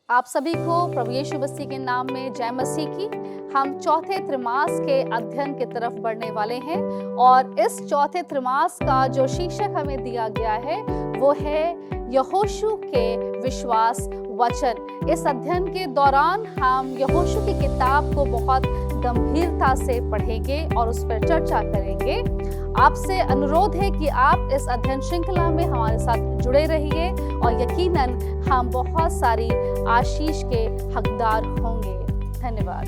आप सभी को प्रभु यीशु मसीह के नाम में जय मसीह की। हम चौथे त्रिमास के अध्ययन की तरफ बढ़ने वाले हैं और इस चौथे त्रिमास का जो शीर्षक हमें दिया गया है वो है यहोशू के विश्वास वचन। इस अध्ययन के दौरान हम यहोशू की किताब को बहुत गंभीरता से पढ़ेंगे और उस पर चर्चा करेंगे। आपसे अनुरोध है कि आप इस अध्ययन श्रृंखला में हमारे साथ जुड़े रहिए और यकीनन हम बहुत सारी आशीष के हकदार होंगे। धन्यवाद।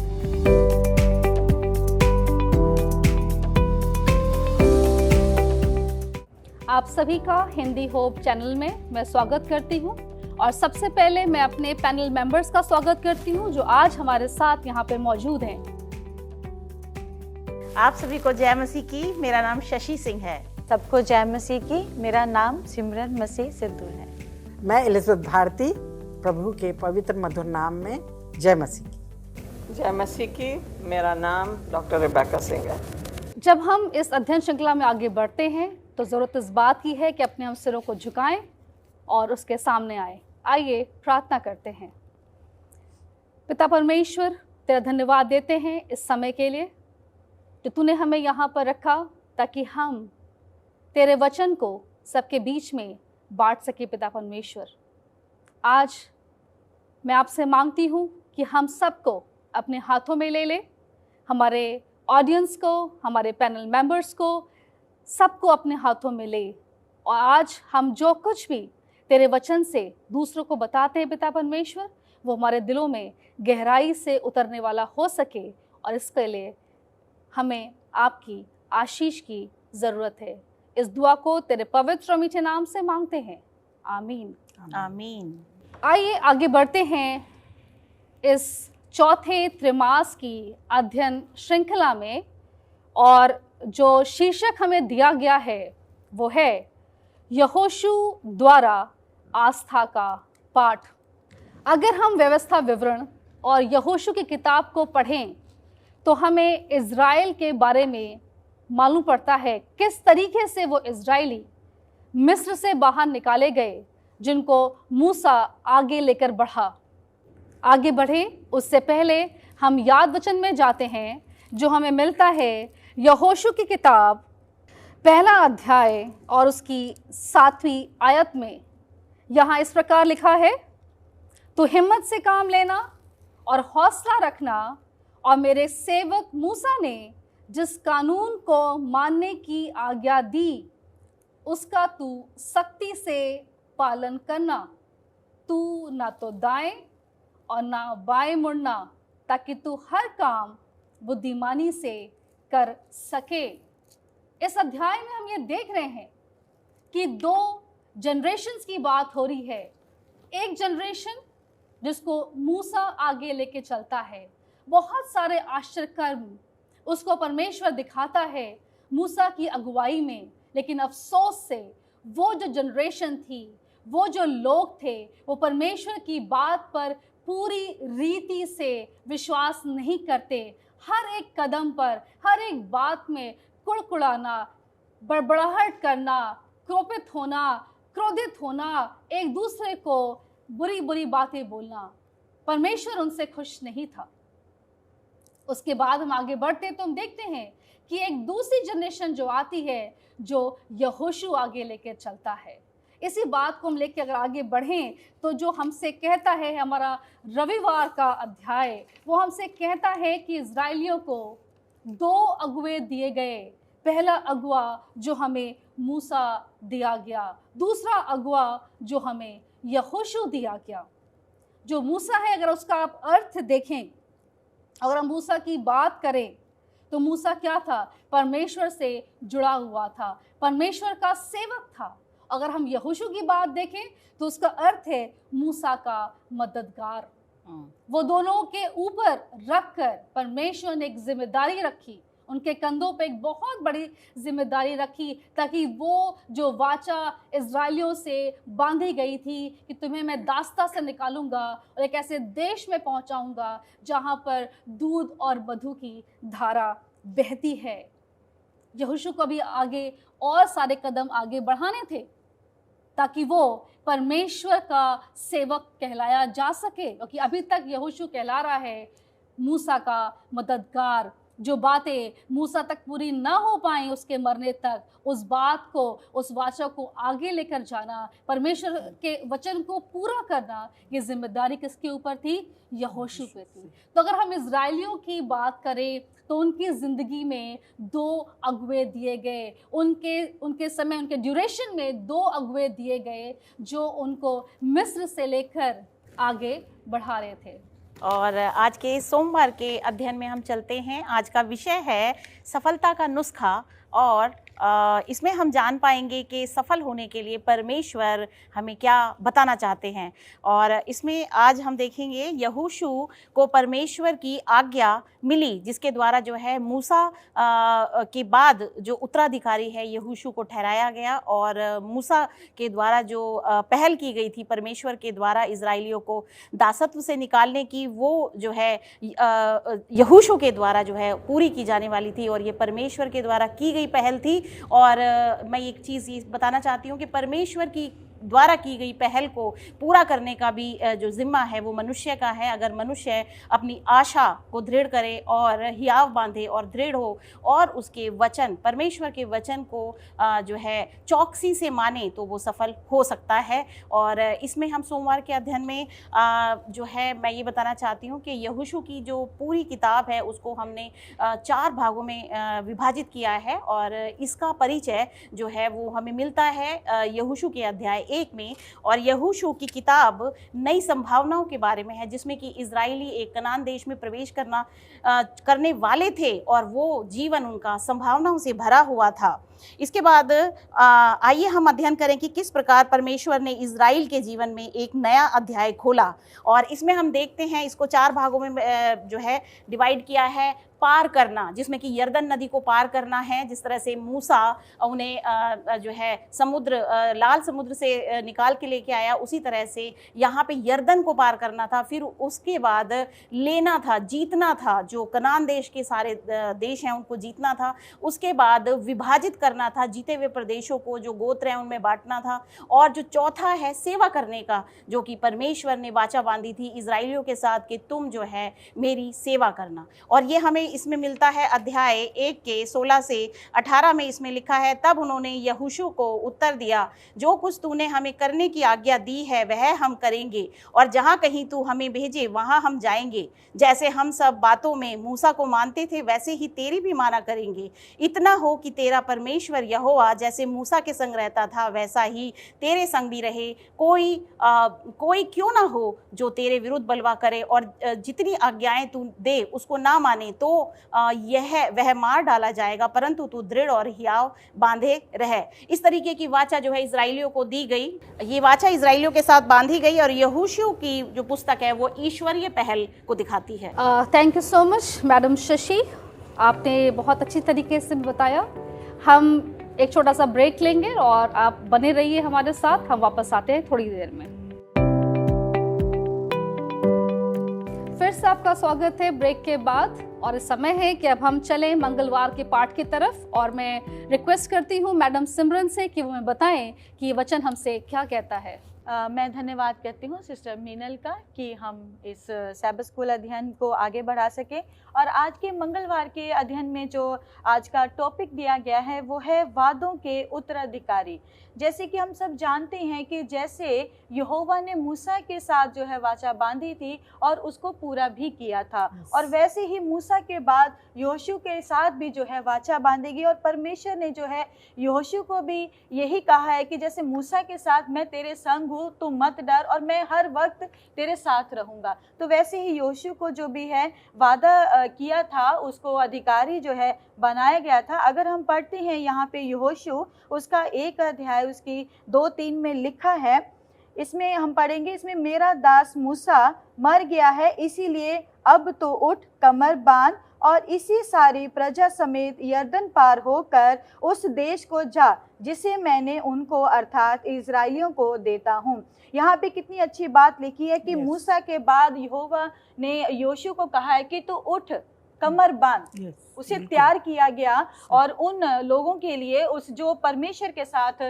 आप सभी का हिंदी होप चैनल में मैं स्वागत करती हूं और सबसे पहले मैं अपने पैनल मेंबर्स का स्वागत करती हूं जो आज हमारे साथ यहाँ पे मौजूद हैं। आप सभी को जय मसीह की। मेरा नाम शशि सिंह है। सबको जय मसीह की। मेरा नाम सिमरन मसीह सिद्धू है। मैं एलिजाबेथ भारती। प्रभु के पवित्र मधुर नाम में जय मसीह की। जय मसीह की। मेरा नाम डॉक्टर रेबेका सिंह है। जब हम इस अध्ययन श्रृंखला में आगे बढ़ते हैं तो ज़रूरत इस बात की है कि अपने हम सिरों को झुकाएं और उसके सामने आए। आइए प्रार्थना करते हैं। पिता परमेश्वर, तेरा धन्यवाद देते हैं इस समय के लिए जो तूने हमें यहाँ पर रखा ताकि हम तेरे वचन को सबके बीच में बांट सके। पिता परमेश्वर, आज मैं आपसे मांगती हूँ कि हम सबको अपने हाथों में ले ले, हमारे ऑडियंस को, हमारे पैनल मेंबर्स को, सबको अपने हाथों में ले और आज हम जो कुछ भी तेरे वचन से दूसरों को बताते हैं पिता परमेश्वर, वो हमारे दिलों में गहराई से उतरने वाला हो सके और इसके लिए हमें आपकी आशीष की ज़रूरत है। इस दुआ को तेरे पवित्र और मीठे नाम से मांगते हैं, आमीन। आमीन। आइए आगे बढ़ते हैं इस चौथे त्रिमास की अध्ययन श्रृंखला में और जो शीर्षक हमें दिया गया है वो है यहोशू द्वारा आस्था का पाठ। अगर हम व्यवस्था विवरण और यहोशू की किताब को पढ़ें तो हमें इज़राइल के बारे में मालूम पड़ता है किस तरीके से वो इज़राइली मिस्र से बाहर निकाले गए, जिनको मूसा आगे लेकर बढ़ा। आगे बढ़े उससे पहले हम याद वचन में जाते हैं जो हमें मिलता है यहोशू की किताब पहला अध्याय और उसकी 7वीं आयत में। यहाँ इस प्रकार लिखा है, तो हिम्मत से काम लेना और हौसला रखना और मेरे सेवक मूसा ने जिस कानून को मानने की आज्ञा दी उसका तू सख्ती से पालन करना। तू ना तो दाएं और ना बाएं मुड़ना ताकि तू हर काम बुद्धिमानी से कर सके। इस अध्याय में हम ये देख रहे हैं कि 2 जनरेशन्स की बात हो रही है। एक जनरेशन जिसको मूसा आगे लेके चलता है, बहुत सारे आश्चर्य कर्म उसको परमेश्वर दिखाता है मूसा की अगुवाई में, लेकिन अफसोस से वो जो जनरेशन थी, वो जो लोग थे, वो परमेश्वर की बात पर पूरी रीति से विश्वास नहीं करते। हर एक कदम पर, हर एक बात में कुड़कुड़ाना, बड़बड़ाहट करना, क्रोधित होना, एक दूसरे को बुरी बुरी बातें बोलना। परमेश्वर उनसे खुश नहीं था। उसके बाद हम आगे बढ़ते तो हम देखते हैं कि एक दूसरी जनरेशन जो आती है जो यहोशू आगे लेकर चलता है। इसी बात को हम लेकर अगर आगे बढ़ें तो जो हमसे कहता है हमारा रविवार का अध्याय, वो हमसे कहता है कि इज़राइलियों को 2 अगुवे दिए गए। पहला अगुआ जो हमें मूसा दिया गया, दूसरा अगुआ जो हमें यहोशू दिया गया। जो मूसा है, अगर उसका आप अर्थ देखें, अगर हम मूसा की बात करें तो मूसा क्या था? परमेश्वर से जुड़ा हुआ था, परमेश्वर का सेवक था। अगर हम यहोशू की बात देखें तो उसका अर्थ है मूसा का मददगार। वो दोनों के ऊपर रखकर परमेश्वर ने एक जिम्मेदारी रखी, उनके कंधों पे एक बहुत बड़ी जिम्मेदारी रखी ताकि वो जो वाचा इज़राइलियों से बांधी गई थी कि तुम्हें मैं दास्ता से निकालूंगा और एक ऐसे देश में पहुंचाऊंगा जहां पर दूध और मधु की धारा बहती है। यहोशू को भी आगे और सारे कदम आगे बढ़ाने थे। ताकि वो परमेश्वर का सेवक कहलाया जा सके, क्योंकि अभी तक यहोशू कहला रहा है मूसा का मददगार। जो बातें मूसा तक पूरी ना हो पाई उसके मरने तक, उस बात को, उस वाचा को आगे लेकर जाना, परमेश्वर के वचन को पूरा करना, ये जिम्मेदारी किसके ऊपर थी? यहोशू पे थी। तो अगर हम इजराइलियों की बात करें तो उनकी ज़िंदगी में 2 अगुवे दिए गए, उनके समय, उनके ड्यूरेशन में 2 अगुवे दिए गए जो उनको मिस्र से लेकर आगे बढ़ा रहे थे। और आज के सोमवार के अध्ययन में हम चलते हैं। आज का विषय है सफलता का नुस्खा, और इसमें हम जान पाएंगे कि सफल होने के लिए परमेश्वर हमें क्या बताना चाहते हैं। और इसमें आज हम देखेंगे यहोशू को परमेश्वर की आज्ञा मिली, जिसके द्वारा जो है मूसा के बाद जो उत्तराधिकारी है यहोशू को ठहराया गया, और मूसा के द्वारा जो पहल की गई थी परमेश्वर के द्वारा इजराइलियों को दासत्व से निकालने की, वो जो है यहोशू के द्वारा जो है पूरी की जाने वाली थी, और ये परमेश्वर के द्वारा की गई पहल थी। और मैं एक चीज़ ये बताना चाहती हूँ कि परमेश्वर की द्वारा की गई पहल को पूरा करने का भी जो जिम्मा है वो मनुष्य का है। अगर मनुष्य अपनी आशा को दृढ़ करे और हियाव बांधे और दृढ़ हो और उसके वचन, परमेश्वर के वचन को जो है चौकसी से माने, तो वो सफल हो सकता है। और इसमें हम सोमवार के अध्ययन में जो है मैं ये बताना चाहती हूँ कि यहोशू की जो पूरी किताब है उसको हमने 4 भागों में विभाजित किया है, और इसका परिचय जो है वो हमें मिलता है यहोशू के अध्याय 1 में। और यहोशू की किताब नई संभावनाओं के बारे में है, जिसमें कि इजरायली एक कनान देश में प्रवेश करने वाले थे, और वो जीवन उनका संभावनाओं से भरा हुआ था। इसके बाद आइए हम अध्ययन करें कि किस प्रकार परमेश्वर ने इजराइल के जीवन में एक नया अध्याय खोला। और इसमें हम देखते हैं, इसको 4 भागों में जो है डिवाइड किया है। पार करना, जिसमें कि यरदन नदी को पार करना है, जिस तरह से मूसा उन्हें जो है लाल समुद्र से निकाल के लेके आया, उसी तरह से यहाँ पे यरदन को पार करना था। फिर उसके बाद लेना था, जीतना था, जो कनान देश के सारे देश हैं उनको जीतना था। उसके बाद विभाजित करना था, जीते हुए प्रदेशों को जो गोत्र हैं उनमें बांटना था। और जो चौथा है सेवा करने का, जो कि परमेश्वर ने वाचा बांधी थी इजराइलियों के साथ कि तुम जो है मेरी सेवा करना। और ये हमें इसमें मिलता है अध्याय 1 के 16 से 18 में। इसमें लिखा है, तब उन्होंने यहोशू को उत्तर दिया, जो कुछ तूने हमें करने की आज्ञा दी है वह हम करेंगे, और जहाँ कहीं तू हमें भेजे वहाँ हम जाएंगे। जैसे हम सब बातों में मूसा को मानते थे वैसे ही तेरी भी माना करेंगे। इतना हो कि तेरा परमेश्वर यहोवा जैसे मूसा के संग रहता था वैसा ही तेरे संग भी रहे। कोई क्यों ना हो जो तेरे विरुद्ध बलवा करे, और जितनी आज्ञाएं तू दे उसको ना माने तो वह मार डाला जाएगा, परंतु तू दृढ़ और हियाव बांधे रहे। इस तरीके की वाचा जो है इजराइलियों को दी गई। ये वाचा इजराइलियों के साथ बांधी गई, और यहोशू की जो पुस्तक है वो ईश्वरीय पहल को दिखाती है। Thank you so much madam Shashi, आपने बहुत अच्छी तरीके से बताया। हम एक छोटा सा ब्रेक लेंगे और आप बने रहिए हमारे साथ, हम वापस आते हैं थोड़ी देर में। फिर से आपका स्वागत है ब्रेक के बाद, और इस समय है कि अब हम चलें मंगलवार के पाठ की तरफ। और मैं रिक्वेस्ट करती हूँ मैडम सिमरन से कि वो हमें बताएं कि ये वचन हमसे क्या कहता है। मैं धन्यवाद करती हूँ सिस्टर मीनल का कि हम इस सैबत स्कूल अध्ययन को आगे बढ़ा सके। और आज के मंगलवार के अध्ययन में जो आज का टॉपिक दिया गया है वो है वादों के उत्तराधिकारी। जैसे कि हम सब जानते हैं कि जैसे यहोवा ने मूसा के साथ जो है वाचा बांधी थी और उसको पूरा भी किया था, और वैसे ही मूसा के बाद यहोशू के साथ भी जो है वाचा बांधेगी। और परमेश्वर ने जो है यहोशू को भी यही कहा है कि जैसे मूसा के साथ मैं तेरे संग हूँ, तू मत डर और मैं हर वक्त तेरे साथ रहूँगा। तो वैसे ही यहोशू को जो भी है वादा किया था उसको अधिकारी जो है बनाया गया था। अगर हम पढ़ते हैं यहाँ पे यहोशू उसका 1 अध्याय उसकी 2-3 में लिखा है, इसमें हम पढ़ेंगे, इसमें मेरा दास मूसा मर गया है, इसीलिए अब तो उठ, कमर बांध और इसी सारी प्रजा समेत यरदन पार होकर उस देश को जा जिसे मैंने उनको अर्थात इजराइलियों को देता हूँ। यहाँ पे कितनी अच्छी बात लिखी है कि मूसा के बाद यहोवा ने यहोशू को कहा है कि तू उठ, कमर बांध Yes, उसे बिल्कुल। तैयार किया गया और उन लोगों के लिए उस जो परमेश्वर के साथ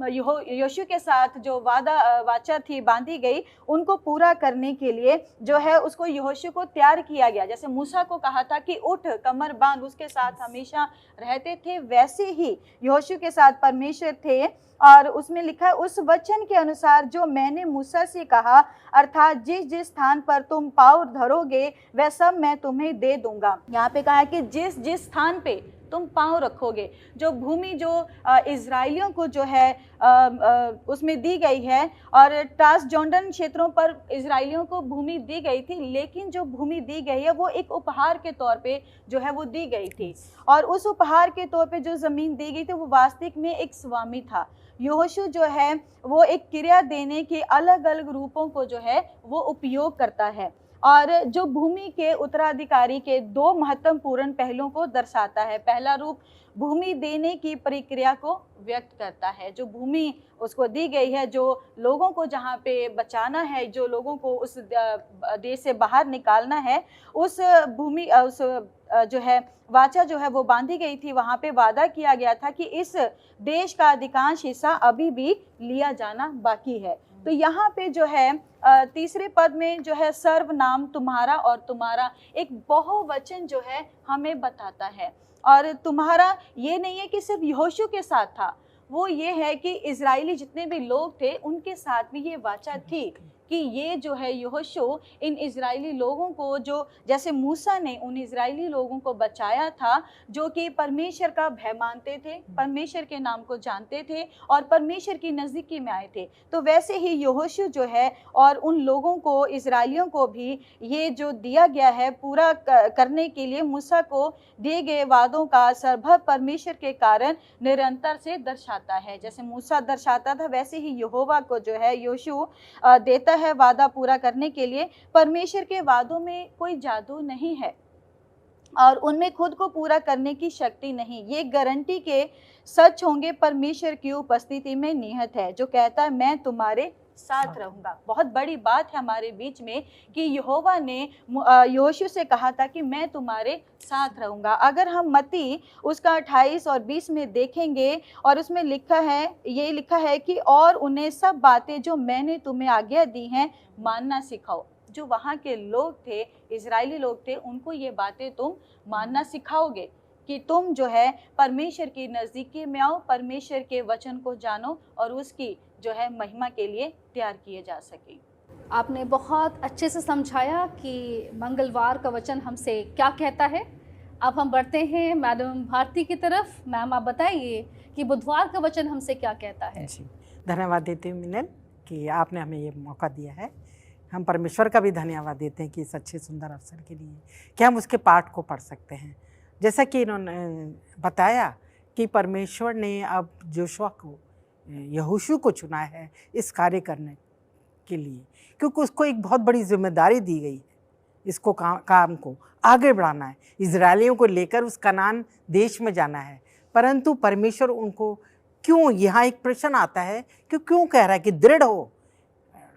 यहोशू के साथ जो वाचा थी बांधी गई उनको पूरा करने के लिए जो है उसको यहोशू को तैयार किया गया। जैसे मूसा को कहा था कि उठ कमर बांध, उसके साथ हमेशा रहते थे, वैसे ही यहोशू के साथ परमेश्वर थे। और उसमें लिखा है उस वचन के अनुसार जो मैंने मूसा से कहा, अर्थात जिस जिस स्थान पर तुम पाँव धरोगे वह सब मैं तुम्हें दे दूंगा। यहाँ पे कहा है कि जिस जिस स्थान पे तुम पाँव रखोगे, जो भूमि जो इजराइलियों को जो है उसमें दी गई है, और ट्रांसजॉर्डन क्षेत्रों पर इजराइलियों को भूमि दी गई थी, लेकिन जो भूमि दी गई है वो एक उपहार के तौर पे जो है वो दी गई थी। और उस उपहार के तौर पे जो ज़मीन दी गई थी वो वास्तविक में एक स्वामी था। यहोशू जो है वो एक क्रिया देने के अलग अलग रूपों को जो है वो उपयोग करता है, और जो भूमि के उत्तराधिकारी के दो महत्वपूर्ण पहलुओं को दर्शाता है। पहला रूप भूमि देने की प्रक्रिया को व्यक्त करता है। जो भूमि उसको दी गई है, जो लोगों को जहाँ पे बचाना है, जो लोगों को उस देश से बाहर निकालना है, उस भूमि उस जो है वाचा जो है वो बांधी गई थी। वहाँ पे वादा किया गया था कि इस देश का अधिकांश हिस्सा अभी भी लिया जाना बाकी है। तो यहाँ पे जो है तीसरे पद में जो है सर्वनाम तुम्हारा और तुम्हारा एक बहुवचन जो है हमें बताता है। और तुम्हारा ये नहीं है कि सिर्फ यहोशू के साथ था, वो ये है कि इजराइली जितने भी लोग थे उनके साथ भी ये वाचा थी कि ये जो है यहोशू इन इजराइली लोगों को, जो जैसे मूसा ने उन इजराइली लोगों को बचाया था जो कि परमेश्वर का भय मानते थे, परमेश्वर के नाम को जानते थे और परमेश्वर की नज़दीकी में आए थे, तो वैसे ही यहोशू जो है और उन लोगों को, इजराइलियों को भी ये जो दिया गया है पूरा करने के लिए मूसा को दिए गए वादों का सर्वभव परमेश्वर के कारण निरंतर से दर्शाता है। जैसे मूसा दर्शाता था वैसे ही यहोवा को जो है यहोशू देता है वादा पूरा करने के लिए। परमेश्वर के वादों में कोई जादू नहीं है और उनमें खुद को पूरा करने की शक्ति नहीं, ये गारंटी के सच होंगे परमेश्वर की उपस्थिति में निहित है, जो कहता है मैं तुम्हारे साथ रहूंगा। बहुत बड़ी बात है हमारे बीच में कि यहोवा ने यहोशू से कहा था कि मैं तुम्हारे साथ रहूंगा। अगर हम मत्ती उसका 28 और 20 में देखेंगे और उसमें लिखा है, ये लिखा है कि और उन्हें सब बातें जो मैंने तुम्हें आज्ञा दी हैं मानना सिखाओ। जो वहाँ के लोग थे, इजरायली लोग थे, उनको ये बातें तुम मानना सिखाओगे कि तुम जो है परमेश्वर की नज़दीकी में आओ, परमेश्वर के वचन को जानो और उसकी जो है महिमा के लिए तैयार किए जा सके। आपने बहुत अच्छे से समझाया कि मंगलवार का वचन हमसे क्या कहता है। अब हम बढ़ते हैं मैडम भारती की तरफ। मैम, आप बताइए कि बुधवार का वचन हमसे क्या कहता है। जी, धन्यवाद देती हूँ मिनल कि आपने हमें ये मौका दिया है। हम परमेश्वर का भी धन्यवाद देते हैं कि इस अच्छे सुंदर अवसर के लिए कि हम उसके पाठ को पढ़ सकते हैं। जैसा कि इन्होंने बताया कि परमेश्वर ने अब जोशुआ को, यहोशू को चुना है इस कार्य करने के लिए, क्योंकि उसको एक बहुत बड़ी जिम्मेदारी दी गई है। इसको काम को आगे बढ़ाना है, इजरायलियों को लेकर उस कनान देश में जाना है। परंतु परमेश्वर उनको क्यों, यहाँ एक प्रश्न आता है कि क्यों कह रहा है कि दृढ़ हो,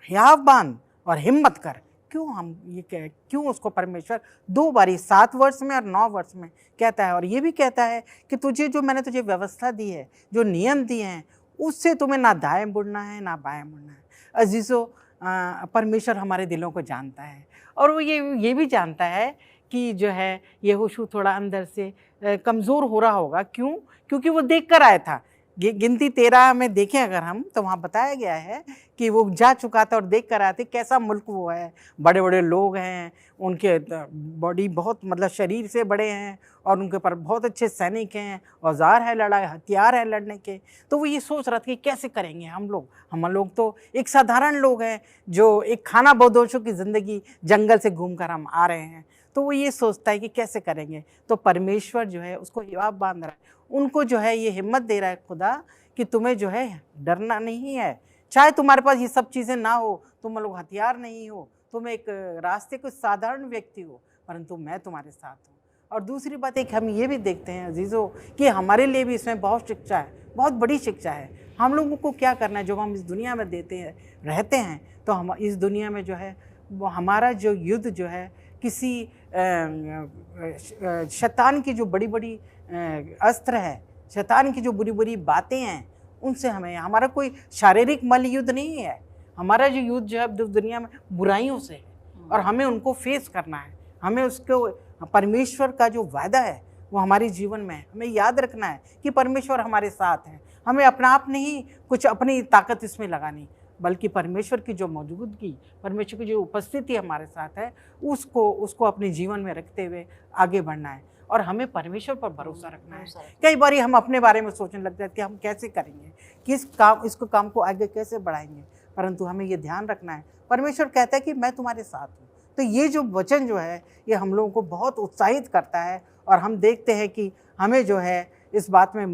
हियाव बांध और हिम्मत कर। क्यों उसको परमेश्वर 2 बारी 7 वर्ष में और 9 वर्ष में कहता है। और ये भी कहता है कि तुझे जो मैंने तुझे व्यवस्था दी है, जो नियम दिए हैं, उससे तुम्हें ना दाएं मुड़ना है ना बाएं मुड़ना है। अजीज़ों, परमेश्वर हमारे दिलों को जानता है और वो ये भी जानता है कि जो है यहोशू थोड़ा अंदर से कमज़ोर हो रहा होगा। क्यों? क्योंकि वो देख कर आया था। गिनती 13 में देखें अगर हम, तो वहाँ बताया गया है कि वो जा चुका था और देख कर आए थे कैसा मुल्क वो है। बड़े बड़े लोग हैं, उनके बॉडी बहुत, मतलब शरीर से बड़े हैं और उनके पर बहुत अच्छे सैनिक हैं, औजार है लड़ाई, हथियार है लड़ने के। तो वो ये सोच रहा था कि कैसे करेंगे हम लोग तो एक साधारण लोग हैं जो एक खाना बदोशों की ज़िंदगी जंगल से घूम कर हम आ रहे हैं। तो वो ये सोचता है कि कैसे करेंगे। तो परमेश्वर जो है उसको हियाव बांध रहा है, उनको जो है ये हिम्मत दे रहा है खुदा कि तुम्हें जो है डरना नहीं है। चाहे तुम्हारे पास ये सब चीज़ें ना हो, तुम लोग हथियार नहीं हो, तुम एक रास्ते को साधारण व्यक्ति हो, परंतु मैं तुम्हारे साथ हूँ। और दूसरी बात एक हम ये भी देखते हैं अजीज़ों कि हमारे लिए भी इसमें बहुत शिक्षा है, बहुत बड़ी शिक्षा है। हम लोगों को क्या करना है, जब हम इस दुनिया में रहते हैं तो हम इस दुनिया में जो है वो हमारा जो युद्ध जो है किसी शैतान की जो बड़ी बड़ी अस्त्र है, शैतान की जो बुरी बुरी बातें हैं, उनसे हमें, हमारा कोई शारीरिक मल युद्ध नहीं है, हमारा जो युद्ध जो है दुनिया में बुराइयों से है और हमें उनको फेस करना है। हमें उसको, परमेश्वर का जो वायदा है वो हमारे जीवन में है, हमें याद रखना है कि परमेश्वर हमारे साथ है। हमें अपना आप नहीं कुछ अपनी ताकत इसमें लगानी, बल्कि परमेश्वर की जो मौजूदगी, परमेश्वर की जो उपस्थिति हमारे साथ है, उसको अपने जीवन में रखते हुए आगे बढ़ना है और हमें परमेश्वर पर भरोसा रखना है। कई बार हम अपने बारे में सोचने लग जाते हैं कि हम कैसे करेंगे, इसको काम को आगे कैसे बढ़ाएंगे, परंतु हमें ये ध्यान रखना है, परमेश्वर कहता है कि मैं तुम्हारे साथ हूँ। तो ये जो वचन जो है ये हम लोगों को बहुत उत्साहित करता है और हम देखते हैं कि हमें जो है इस बात में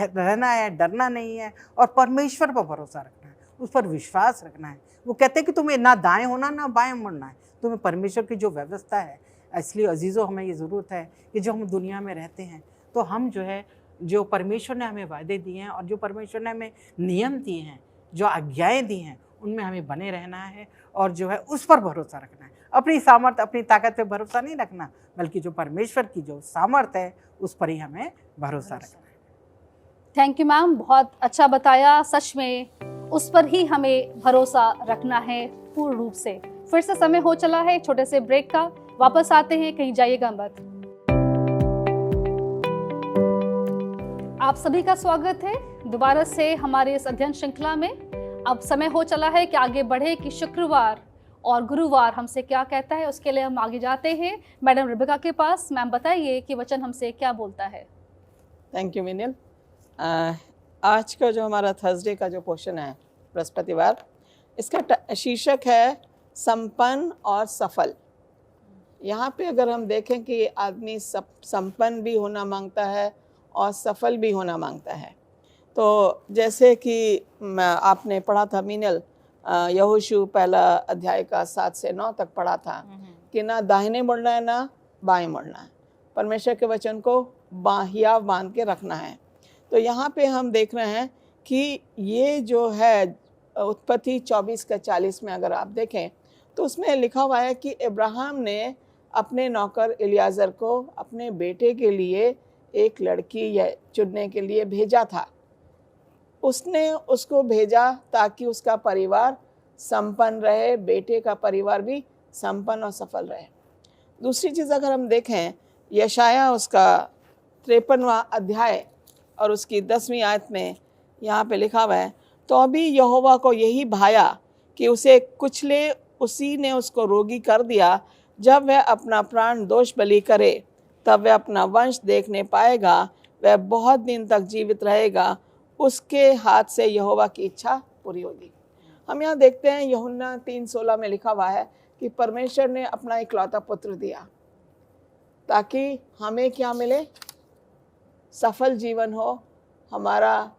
रहना है, डरना नहीं है और परमेश्वर पर भरोसा रखना है, उस पर विश्वास रखना है। वो कहते हैं कि तुम्हें ना दाएं होना ना बाएं मुड़ना है, तुम्हें परमेश्वर की जो व्यवस्था है। इसलिए अजीज़ों, हमें ये ज़रूरत है कि जो हम दुनिया में रहते हैं तो हम जो है, जो परमेश्वर ने हमें वायदे दिए हैं और जो परमेश्वर ने हमें नियम दिए हैं, जो आज्ञाएँ दी हैं, उनमें हमें बने रहना है और जो है उस पर भरोसा रखना है। अपनी सामर्थ्य, अपनी ताकत पे भरोसा नहीं रखना, बल्कि जो परमेश्वर की जो सामर्थ्य है उस पर ही हमें भरोसा रखना है। थैंक यू मैम, बहुत अच्छा बताया। सच में उस पर ही हमें भरोसा रखना है पूर्ण रूप से। फिर से समय हो चला है छोटे से ब्रेक का, वापस आते हैं, कहीं जाइएगा मत। आप सभी का स्वागत है दोबारा से हमारे इस अध्ययन श्रृंखला में। अब समय हो चला है कि आगे बढ़े कि शुक्रवार और गुरुवार हमसे क्या कहता है। उसके लिए हम आगे जाते हैं मैडम रिबेका के पास। मैम बताइए कि वचन हमसे क्या बोलता है। थैंक यू मिनिल। आज का जो हमारा थर्सडे का जो पोर्शन है, बृहस्पतिवार, इसका शीर्षक है संपन्न और सफल। यहाँ पे अगर हम देखें कि आदमी संपन्न भी होना मांगता है और सफल भी होना मांगता है। तो जैसे कि आपने पढ़ा था मिनल, यहोशू पहला अध्याय का 7 से 9 तक पढ़ा था कि ना दाहिने मुड़ना है ना बाएं मुड़ना है, परमेश्वर के वचन को हियाव बांध के रखना है। तो यहाँ पे हम देख रहे हैं कि ये जो है उत्पत्ति 24 का 40 में अगर आप देखें तो उसमें लिखा हुआ है कि अब्राहम ने अपने नौकर इलियाजर को अपने बेटे के लिए एक लड़की चुनने के लिए भेजा था। उसने उसको भेजा ताकि उसका परिवार संपन्न रहे, बेटे का परिवार भी संपन्न और सफल रहे। दूसरी चीज़ अगर हम देखें, यशाया उसका 53वां अध्याय और उसकी 10वीं आयत में यहाँ पे लिखा हुआ है, तो अभी यहोवा को यही भाया कि उसे कुचले, उसी ने उसको रोगी कर दिया। जब वह अपना प्राण दोष बलि करे तब वह अपना वंश देखने पाएगा, वह बहुत दिन तक जीवित रहेगा, उसके हाथ से यहोवा की इच्छा पूरी होगी। हम यहाँ देखते हैं यूहन्ना 3:16 में लिखा हुआ है कि परमेश्वर ने अपना इकलौता पुत्र दिया ताकि हमें क्या मिले, सफल जीवन हो। हमारा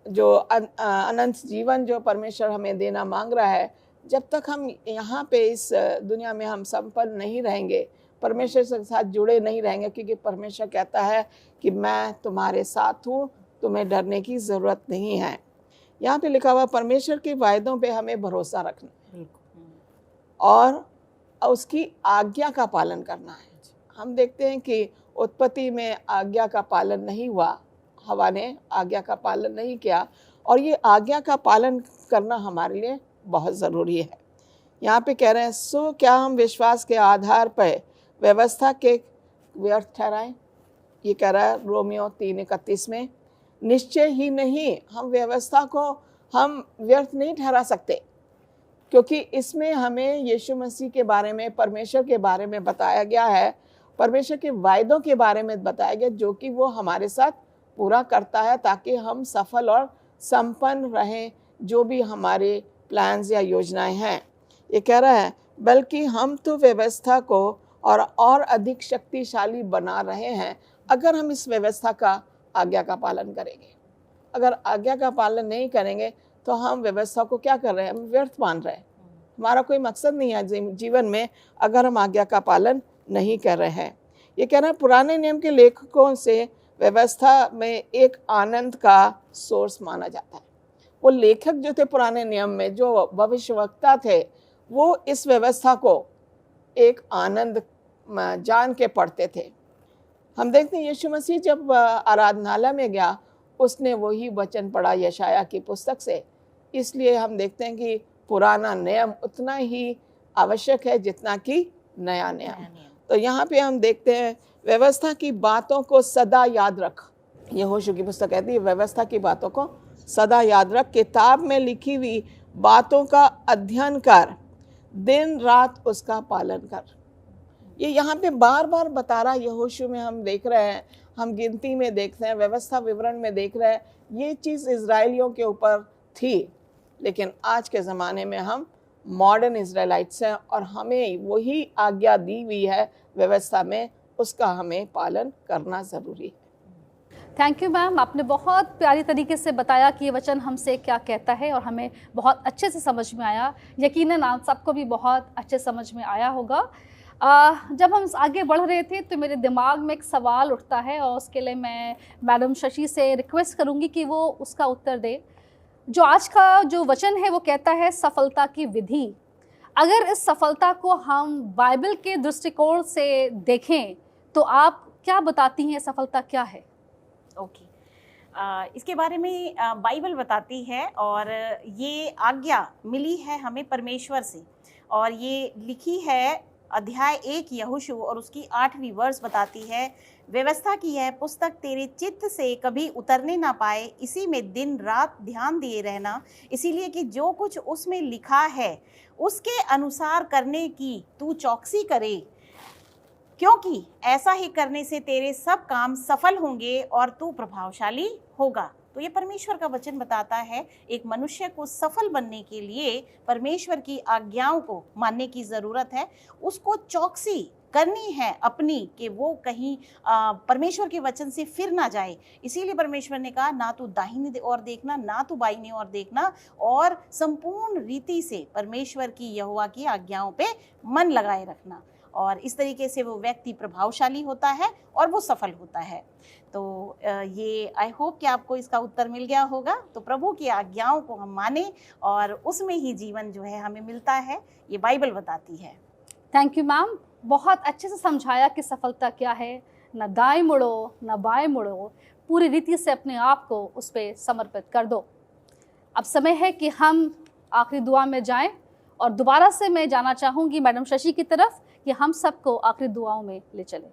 जो अनंत जीवन जो परमेश्वर हमें देना मांग रहा है, जब तक हम यहाँ पे इस दुनिया में हम संपन्न नहीं रहेंगे, परमेश्वर के साथ जुड़े नहीं रहेंगे, क्योंकि परमेश्वर कहता है कि मैं तुम्हारे साथ हूँ, तुम्हें डरने की ज़रूरत नहीं है। यहाँ पे लिखा हुआ परमेश्वर के वायदों पे हमें भरोसा रखना और उसकी आज्ञा का पालन करना है। हम देखते हैं कि उत्पत्ति में आज्ञा का पालन नहीं हुआ, हवा ने आज्ञा का पालन नहीं किया, और ये आज्ञा का पालन करना हमारे लिए बहुत ज़रूरी है। यहाँ पे कह रहे हैं, सो क्या हम विश्वास के आधार पर व्यवस्था के व्यर्थ ठहराएं? ये कह रहा है रोमियो 3:31 में। निश्चय ही नहीं, हम व्यवस्था को हम व्यर्थ नहीं ठहरा सकते, क्योंकि इसमें हमें यीशु मसीह के बारे में, परमेश्वर के बारे में बताया गया है, परमेश्वर के वायदों के बारे में बताया गया, जो कि वो हमारे साथ पूरा करता है ताकि हम सफल और संपन्न रहें, जो भी हमारे प्लान्स या योजनाएं हैं। ये कह रहा है, बल्कि हम तो व्यवस्था को और अधिक शक्तिशाली बना रहे हैं अगर हम इस व्यवस्था का आज्ञा का पालन करेंगे। अगर आज्ञा का पालन नहीं करेंगे तो हम व्यवस्था को क्या कर रहे हैं, हम व्यर्थ मान रहे हैं। हमारा कोई मकसद नहीं है जीवन में अगर हम आज्ञा का पालन नहीं कर रहे हैं। ये कह रहे हैं, पुराने नियम के लेखकों से व्यवस्था में एक आनंद का सोर्स माना जाता है। वो लेखक जो थे पुराने नियम में, जो भविष्यवक्ता थे, वो इस व्यवस्था को एक आनंद जान के पढ़ते थे। हम देखते हैं यीशु मसीह जब आराधनालय में गया, उसने वही वचन पढ़ा यशाया की पुस्तक से। इसलिए हम देखते हैं कि पुराना नियम उतना ही आवश्यक है जितना कि नया नियम। तो यहाँ पे हम देखते हैं व्यवस्था की बातों को सदा याद रख। यहोशू की पुस्तक कहती है व्यवस्था की बातों को सदा याद रख, किताब में लिखी हुई बातों का अध्ययन कर, दिन रात उसका पालन कर। ये यहाँ पे बार बार बता रहा यहोशू में हम देख रहे हैं, हम गिनती में देखते हैं, व्यवस्था विवरण में देख रहे हैं, ये चीज़ इजराइलियों के ऊपर थी। लेकिन आज के ज़माने में हम मॉडर्न इजराइलाइट्स हैं और हमें वही आज्ञा दी हुई है व्यवस्था में, उसका हमें पालन करना ज़रूरी है। थैंक यू मैम, आपने बहुत प्यारी तरीके से बताया कि ये वचन हमसे क्या कहता है और हमें बहुत अच्छे से समझ में आया। यकीनन आप सबको भी बहुत अच्छे समझ में आया होगा। जब हम आगे बढ़ रहे थे तो मेरे दिमाग में एक सवाल उठता है और उसके लिए मैं मैडम शशि से रिक्वेस्ट करूंगी कि वो उसका उत्तर दे। जो आज का जो वचन है वो कहता है सफलता की विधि। अगर इस सफलता को हम बाइबल के दृष्टिकोण से देखें तो आप क्या बताती हैं, सफलता क्या है? ओके, इसके बारे में बाइबल बताती है और ये आज्ञा मिली है हमें परमेश्वर से और ये लिखी है अध्याय 1 यहोशू और उसकी 8वीं वर्ष बताती है, व्यवस्था की यह पुस्तक तेरे चित्त से कभी उतरने ना पाए, इसी में दिन रात ध्यान दिए रहना, इसीलिए कि जो कुछ उसमें लिखा है उसके अनुसार करने की तू चौकसी करे, क्योंकि ऐसा ही करने से तेरे सब काम सफल होंगे और तू प्रभावशाली होगा। तो ये परमेश्वर का वचन बताता है एक मनुष्य को सफल बनने के लिए परमेश्वर की आज्ञाओं को मानने की ज़रूरत है, उसको चौकसी करनी है अपनी कि वो कहीं परमेश्वर के वचन से फिर ना जाए। इसीलिए परमेश्वर ने कहा ना तो दाहिनी ओर देखना ना तो बाईं ओर देखना, और संपूर्ण रीति से परमेश्वर की यहोवा की आज्ञाओं पे मन लगाए रखना, और इस तरीके से वो व्यक्ति प्रभावशाली होता है और वो सफल होता है। तो ये आई होप कि आपको इसका उत्तर मिल गया होगा। तो प्रभु की आज्ञाओं को हम माने और उसमें ही जीवन जो है हमें मिलता है, ये बाइबल बताती है। थैंक यू मैम, बहुत अच्छे से समझाया कि सफलता क्या है। न दाएं मुड़ो न बाएं मुड़ो, पूरी रीति से अपने आप को उस पर समर्पित कर दो। अब समय है कि हम आखिरी दुआ में जाएं और दोबारा से मैं जाना चाहूँगी मैडम शशि की तरफ कि हम सबको आखिरी दुआओं में ले चलें।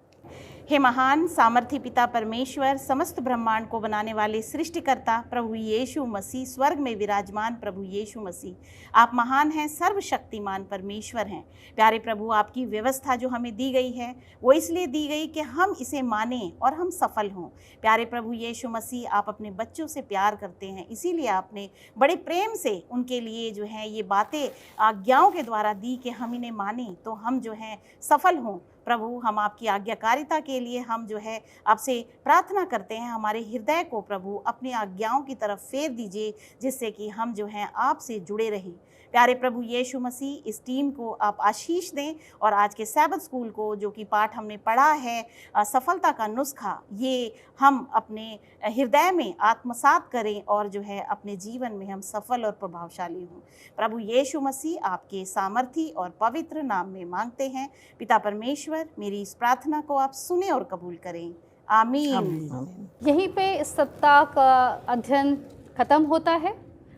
हे महान सामर्थी पिता परमेश्वर, समस्त ब्रह्मांड को बनाने वाले सृष्टिकर्ता प्रभु यीशु मसीह, स्वर्ग में विराजमान प्रभु यीशु मसीह, आप महान हैं, सर्वशक्तिमान परमेश्वर हैं। प्यारे प्रभु, आपकी व्यवस्था जो हमें दी गई है वो इसलिए दी गई कि हम इसे मानें और हम सफल हों। प्यारे प्रभु यीशु मसीह, आप अपने बच्चों से प्यार करते हैं, इसीलिए आपने बड़े प्रेम से उनके लिए जो है ये बातें आज्ञाओं के द्वारा दी कि हम इन्हें मानें तो हम जो हैं सफल हों। प्रभु, हम आपकी आज्ञाकारिता के लिए हम जो है आपसे प्रार्थना करते हैं, हमारे हृदय को प्रभु अपनी आज्ञाओं की तरफ फेर दीजिए, जिससे कि हम जो हैं आपसे जुड़े रहें। प्यारे प्रभु यीशु मसीह, इस टीम को आप आशीष दें और आज के सैबत स्कूल को जो कि पाठ हमने पढ़ा है सफलता का नुस्खा, ये हम अपने हृदय में आत्मसात करें और जो है अपने जीवन में हम सफल और प्रभावशाली हों। प्रभु यीशु मसीह, आपके सामर्थी और पवित्र नाम में मांगते हैं। पिता परमेश्वर, मेरी इस प्रार्थना को आप सुने और कबूल करें। आमीन। यहीं पे इस सप्ताह का अध्ययन खत्म होता है।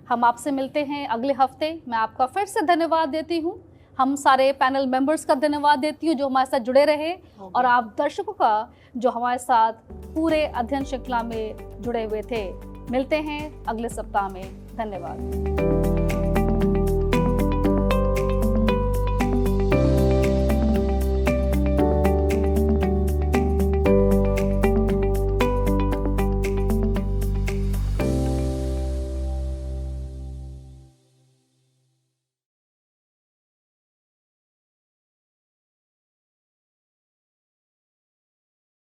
हम आपसे मिलते हैं अगले हफ्ते। मैं आपका फिर से धन्यवाद देती हूँ, हम सारे पैनल मेंबर्स का धन्यवाद देती हूँ जो हमारे साथ जुड़े रहे, और आप दर्शकों का जो हमारे साथ पूरे अध्ययन श्रृंखला में जुड़े हुए थे। मिलते हैं अगले सप्ताह में। धन्यवाद।